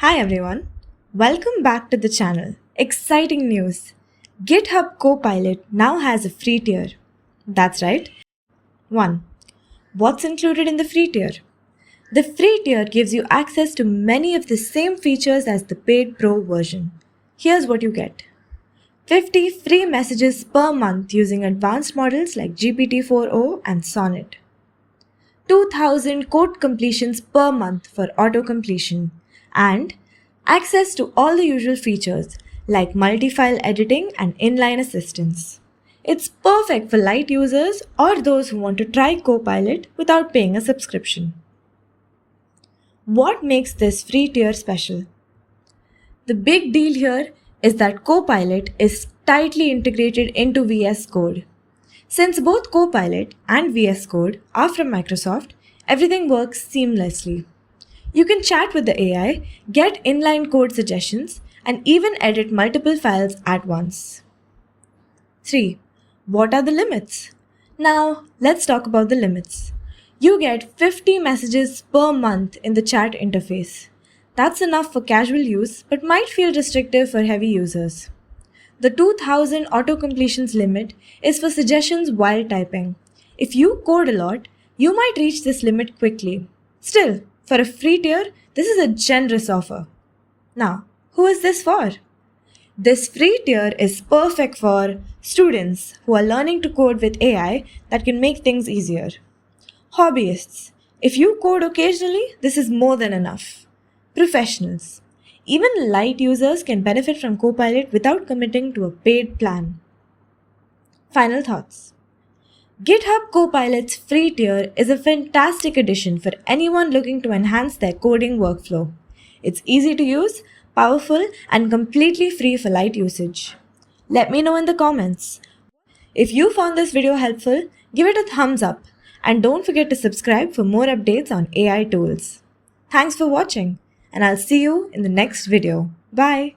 Hi everyone, welcome back to the channel. Exciting news! GitHub Copilot now has a free tier. That's right. 1. What's included in the free tier? The free tier gives you access to many of the same features as the paid pro version. Here's what you get: 50 free messages per month using advanced models like GPT-4o and Sonnet. 2000 code completions per month for auto completion, and access to all the usual features like multi-file editing and inline assistance. It's perfect for light users or those who want to try Copilot without paying a subscription. What makes this free tier special? The big deal here is that Copilot is tightly integrated into VS Code. Since both Copilot and VS Code are from Microsoft, everything works seamlessly. You can chat with the AI, get inline code suggestions, and even edit multiple files at once. 3. What are the limits? Now, let's talk about the limits. You get 50 messages per month in the chat interface. That's enough for casual use, but might feel restrictive for heavy users. The 2000 auto-completions limit is for suggestions while typing. If you code a lot, you might reach this limit quickly. Still, for a free tier, this is a generous offer. Now, who is this for? This free tier is perfect for students who are learning to code with AI that can make things easier. Hobbyists, if you code occasionally, this is more than enough. Professionals, even light users can benefit from Copilot without committing to a paid plan. Final thoughts. GitHub Copilot's free tier is a fantastic addition for anyone looking to enhance their coding workflow. It's easy to use, powerful, and completely free for light usage. Let me know in the comments. If you found this video helpful, give it a thumbs up and don't forget to subscribe for more updates on AI tools. Thanks for watching, and I'll see you in the next video. Bye!